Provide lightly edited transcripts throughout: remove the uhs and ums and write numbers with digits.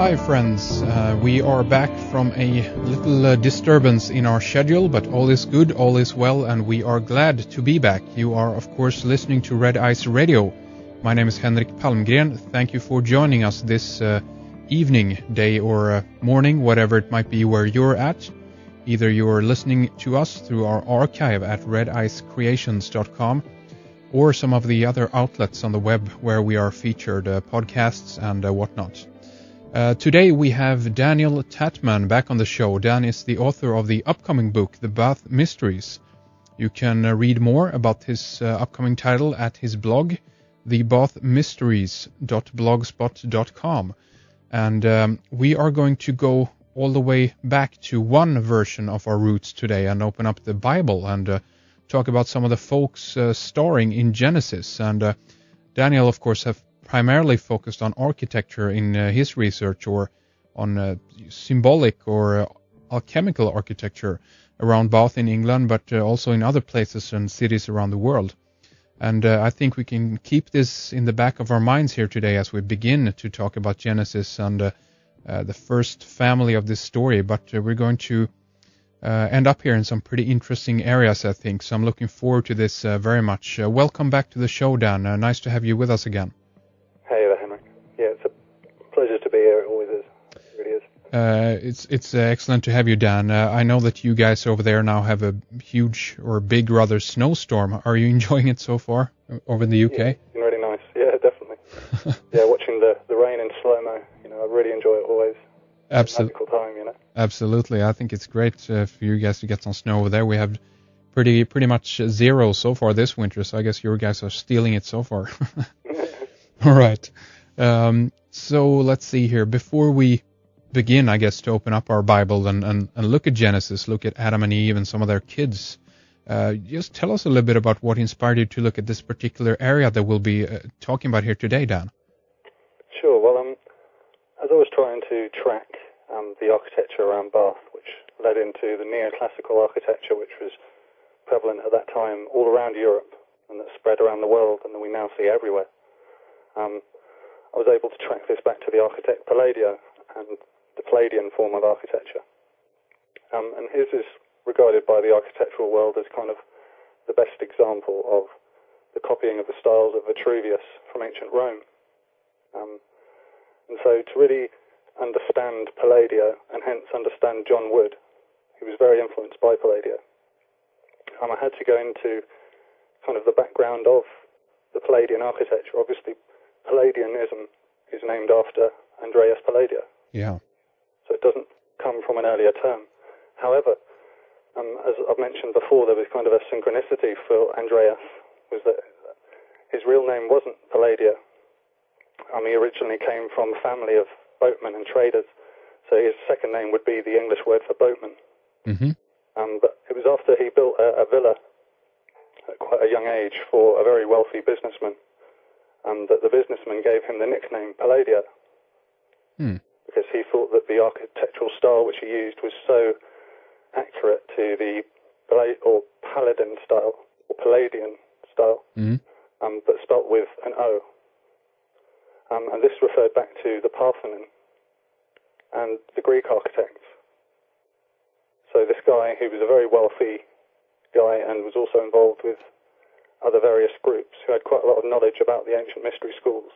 Hi friends, we are back from a little disturbance in our schedule, but all is good, all is well, and we are glad to be back. You are of course listening to Red Ice Radio. My name is Henrik Palmgren. Thank you for joining us this evening, day or morning, whatever it might be where you're at. Either you're listening to us through our archive at redicecreations.com or some of the other outlets on the web where we are featured, podcasts and whatnot. Today we have Daniel Tatman back on the show. Dan is the author of the upcoming book, The Bath Mysteries. You can read more about his upcoming title at his blog, thebathmysteries.blogspot.com. And we are going to go all the way back to one version of our roots today and open up the Bible and talk about some of the folks starring in Genesis. And Daniel, of course, have primarily focused on architecture in his research, or on symbolic or alchemical architecture around Bath in England, but also in other places and cities around the world. And I think we can keep this in the back of our minds here today as we begin to talk about Genesis and the first family of this story. But we're going to end up here in some pretty interesting areas, I think. So I'm looking forward to this very much. Welcome back to the show, Dan. Nice to have you with us again. Hey there, Henrik. Yeah, it's a pleasure to be here. It always is. It really is. It's excellent to have you, Dan. I know that you guys over there now have a huge, or big rather, snowstorm. Are you enjoying it so far over in the UK? Yeah, it's been really nice. Yeah, definitely. Yeah, watching the rain in slow-mo. I really enjoy it always. Absolutely. Magical time, Absolutely. I think it's great for you guys to get some snow over there. We have pretty much zero so far this winter, so I guess you guys are stealing it so far. All right. So let's see here. Before we begin, I guess, to open up our Bible and look at Genesis, look at Adam and Eve and some of their kids, just tell us a little bit about what inspired you to look at this particular area that we'll be talking about here today, Dan. Sure. Well, as I was trying to track the architecture around Bath, which led into the neoclassical architecture, which was prevalent at that time all around Europe and that spread around the world and that we now see everywhere, I was able to track this back to the architect Palladio and the Palladian form of architecture. And his is regarded by the architectural world as kind of the best example of the copying of the styles of Vitruvius from ancient Rome. And so to really understand Palladio and hence understand John Wood, who was very influenced by Palladio, I had to go into kind of the background of the Palladian architecture. Obviously, Palladianism is named after Andreas Palladio. Yeah. So it doesn't come from an earlier term. However, as I've mentioned before, there was kind of a synchronicity for Andreas, was that his real name wasn't Palladio. He originally came from a family of boatmen and traders, so his second name would be the English word for boatman. Mm-hmm. But it was after he built a villa at quite a young age for a very wealthy businessman, that the businessman gave him the nickname Palladio, because he thought that the architectural style which he used was so accurate to the Paladin style, or Palladian style, but spelt with an O. And this referred back to the Parthenon and the Greek architects. So this guy, who was a very wealthy guy and was also involved with other various groups who had quite a lot of knowledge about the ancient mystery schools,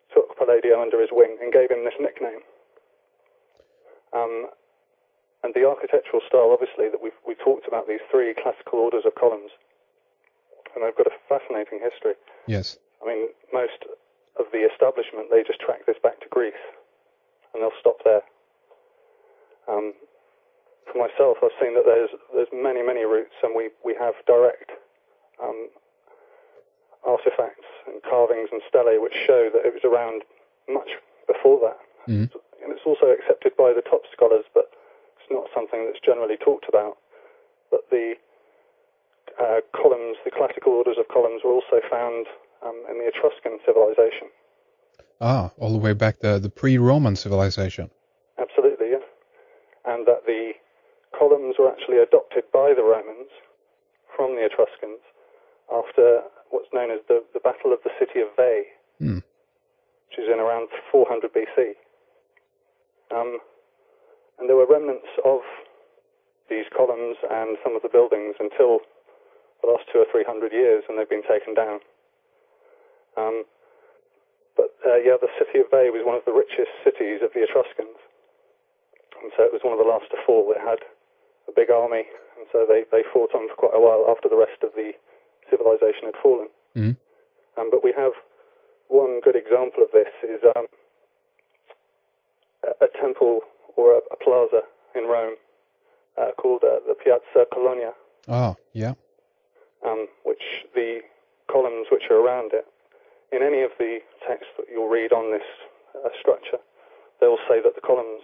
took Palladio under his wing and gave him this nickname. And the architectural style, obviously, that we talked about, these three classical orders of columns, and they've got a fascinating history. Yes. I mean, most of the establishment, they just track this back to Greece, and they'll stop there. For myself, I've seen that there's many routes, and we have direct artifacts and carvings and stelae which show that it was around much before that. And it's also accepted by the top scholars, but it's not something that's generally talked about. But the columns, the classical orders of columns, were also found in the Etruscan civilization. Ah, all the way back the pre-Roman civilization. Absolutely, yeah. And that the columns were actually adopted by the Romans from the Etruscans after what's known as the Battle of the City of Veii, which is in around 400 BC. And there were remnants of these columns and some of the buildings until the last 200 or 300 years, and they've been taken down. The city of Veii was one of the richest cities of the Etruscans, and so it was one of the last to fall. It had a big army, and so they fought on for quite a while after the rest of the civilization had fallen. Mm. But we have one good example of this is a temple or a plaza in Rome called the Piazza Colonia. Oh, yeah. Which the columns which are around it, in any of the texts that you'll read on this structure, they will say that the columns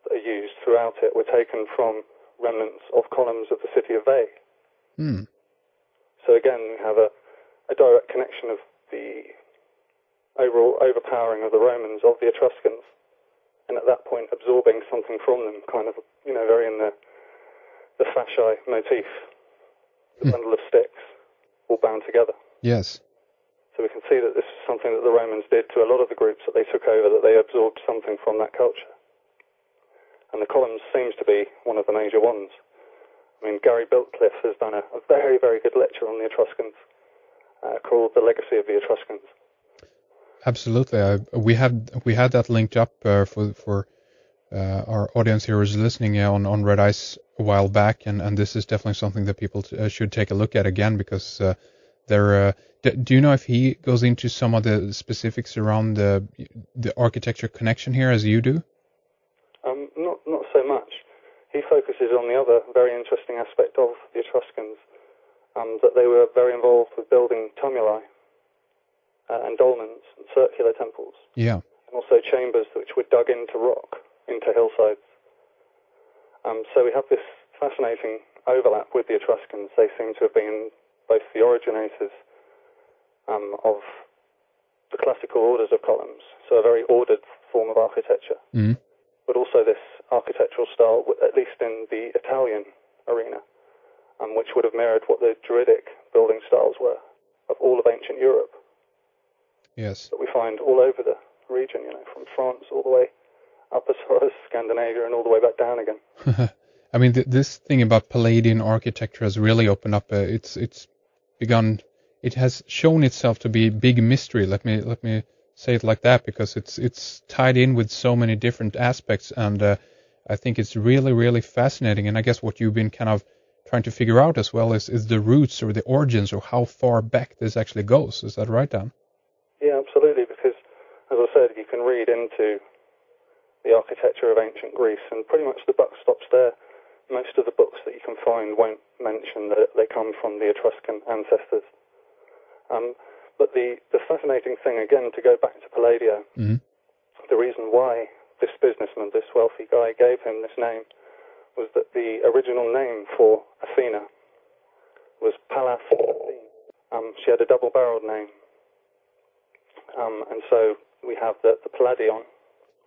that are used throughout it were taken from remnants of columns of the city of Veii. Hmm. So again, we have a direct connection of the overall overpowering of the Romans of the Etruscans, and at that point absorbing something from them, kind of, very in the fasciae motif, the bundle of sticks, all bound together. Yes. So we can see that this is something that the Romans did to a lot of the groups that they took over, that they absorbed something from that culture. And the columns seems to be one of the major ones. I mean, Gary Biltcliffe has done a very, very good lecture on the Etruscans called The Legacy of the Etruscans. Absolutely. We had that linked up for our audience here who's listening on Red Ice a while back, and this is definitely something that people should take a look at again, because do you know if he goes into some of the specifics around the architecture connection here as you do? Not so much. He focuses on the other very interesting aspect of the Etruscans, that they were very involved with building tumuli and dolmens and circular temples. Yeah. And also chambers which were dug into rock, into hillsides. So we have this fascinating overlap with the Etruscans. They seem to have been both the originators of the classical orders of columns, so a very ordered form of architecture, but also this architectural style, at least in the Italian arena, which would have mirrored what the Druidic building styles were of all of ancient Europe. Yes. That we find all over the region, from France all the way up as far as Scandinavia and all the way back down again. I mean, this thing about Palladian architecture has really opened up. It has shown itself to be a big mystery. Let me say it like that, because it's tied in with so many different aspects, and I think it's really, really fascinating. And I guess what you've been kind of trying to figure out as well is the roots or the origins, or how far back this actually goes. Is that right, Dan? Yeah, absolutely. Because, as I said, you can read into the architecture of ancient Greece, and pretty much the buck stops there. Most of the books that you can find won't mention that they come from the Etruscan ancestors. But the fascinating thing, again, to go back to Palladio, the reason why this businessman, this wealthy guy, gave him this name was that the original name for Athena was Pallas Athene. She had a double-barreled name. And so we have the Palladion,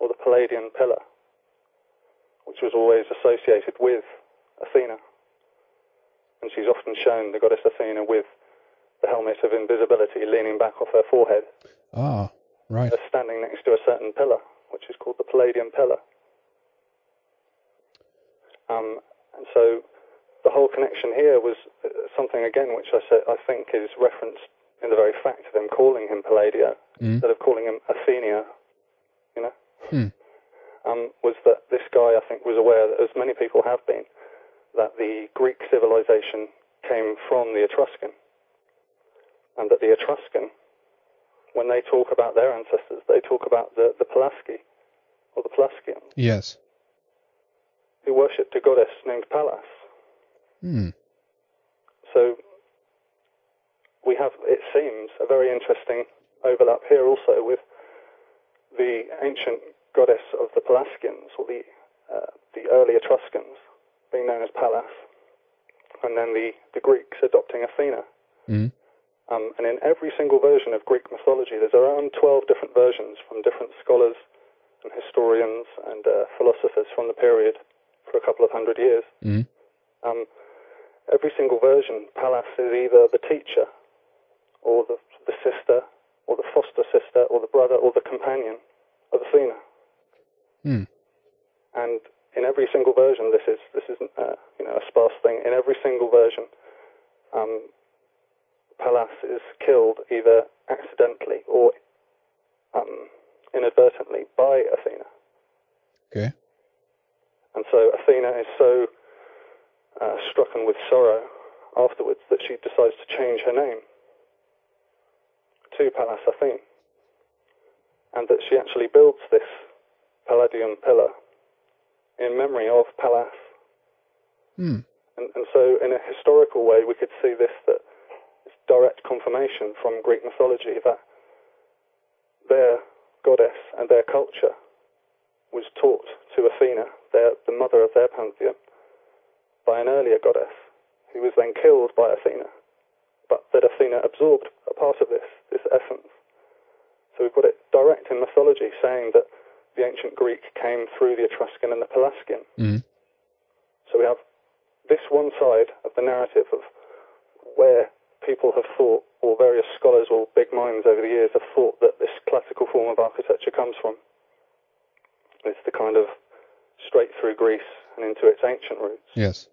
or the Palladian pillar, which was always associated with Athena. And she's often shown, the goddess Athena, with the helmet of invisibility leaning back off her forehead. Ah, right. Standing next to a certain pillar, which is called the Palladian pillar. And so the whole connection here was something, again, which I think is referenced in the very fact of them calling him Palladio, instead of calling him Athenia, was that this guy, I think, was aware, that as many people have been, that the Greek civilization came from the Etruscan, and that the Etruscan, when they talk about their ancestors, they talk about the Pelasgi, or the Pelasgians. Yes. Who worshipped a goddess named Pallas. So we have, it seems, a very interesting overlap here also with the ancient goddess of the Pelasgians, or the early Etruscans, being known as Pallas, and then the Greeks adopting Athena. And in every single version of Greek mythology, there's around 12 different versions from different scholars and historians and philosophers from the period for a couple of hundred years. Every single version, Pallas is either the teacher, or the sister, or the foster sister, or the brother, or the companion of Athena. And in every single version, this isn't a sparse thing. In every single version, Pallas is killed either accidentally or inadvertently by Athena. Okay. And so Athena is so stricken with sorrow afterwards that she decides to change her name to Pallas Athene, and that she actually builds this Palladium pillar in memory of Pallas. And so in a historical way we could see this, that it's direct confirmation from Greek mythology that their goddess and their culture was taught to Athena, the mother of their pantheon, by an earlier goddess who was then killed by Athena, but that Athena absorbed a part of this essence. So we've got it direct in mythology saying that the ancient Greek came through the Etruscan and the Pelasgian. So we have this one side of the narrative of where people have thought, or various scholars or big minds over the years have thought, that this classical form of architecture comes from. It's the kind of straight through Greece and into its ancient roots. Yes.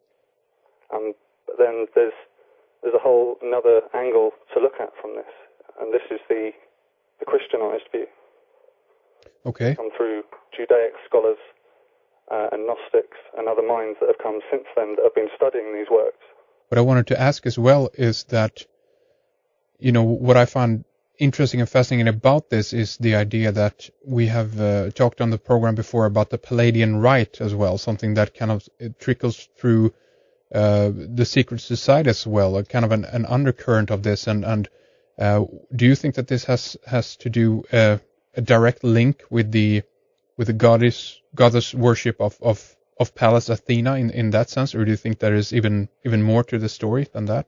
But then there's a whole another angle to look at from this, and this is the Christianized view. Okay. Come through Judaic scholars and Gnostics and other minds that have come since then that have been studying these works. What I wanted to ask as well is that, what I find interesting and fascinating about this is the idea that we have talked on the program before about the Palladian rite as well, something that kind of trickles through the secret society as well, a kind of an undercurrent of this. And do you think that this has to do a direct link with the goddess worship of Pallas Athena in that sense, or do you think there is even more to the story than that?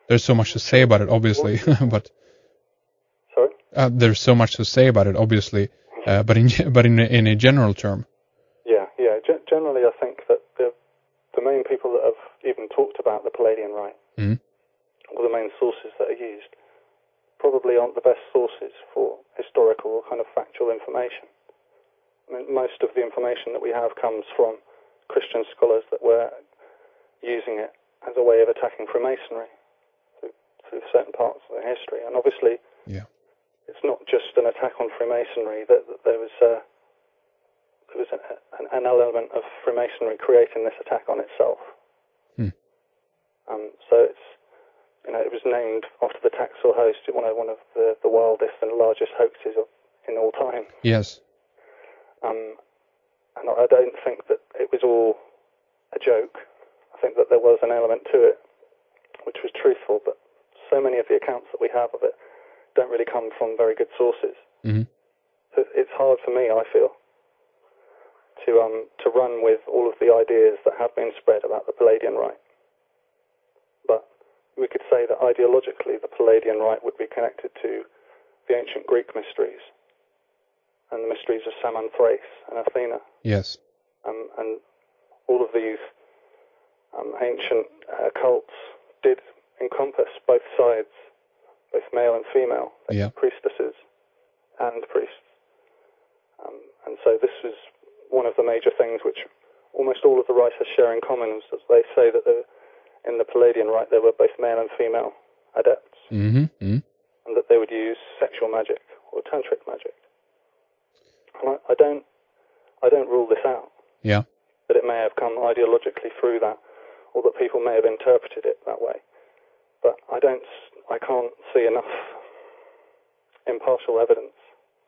There's so much to say about it, obviously, but sorry. There's so much to say about it, obviously, but in a general term. Yeah. Generally, I think that the main people that have even talked about the Palladian rite, or the main sources that are used, probably aren't the best sources for historical or kind of factual information. I mean, most of the information that we have comes from Christian scholars that were using it as a way of attacking Freemasonry through certain parts of the history. And obviously, it's not just an attack on Freemasonry, that there was an element of Freemasonry creating this attack on itself. So it was named after the Taxil host, one of the wildest and largest hoaxes in all time. Yes. And I don't think that it was all a joke. I think that there was an element to it which was truthful, but so many of the accounts that we have of it don't really come from very good sources. So it's hard for me, I feel, to run with all of the ideas that have been spread about the Palladian rite. But we could say that ideologically the Palladian rite would be connected to the ancient Greek mysteries and the mysteries of Samanthrace and Athena. Yes. And all of these ancient cults did encompass both sides, both male and female, priestesses and priests. And so this was one of the major things which almost all of the writers share in common, is that they say that in the Palladian rite there were both male and female adepts, and that they would use sexual magic or tantric magic. And I don't rule this out. Yeah. That it may have come ideologically through that, or that people may have interpreted it that way. But I can't see enough impartial evidence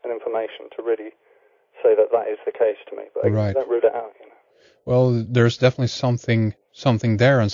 and information to really say that is the case to me. But I don't rule it out. Well, there's definitely something there, and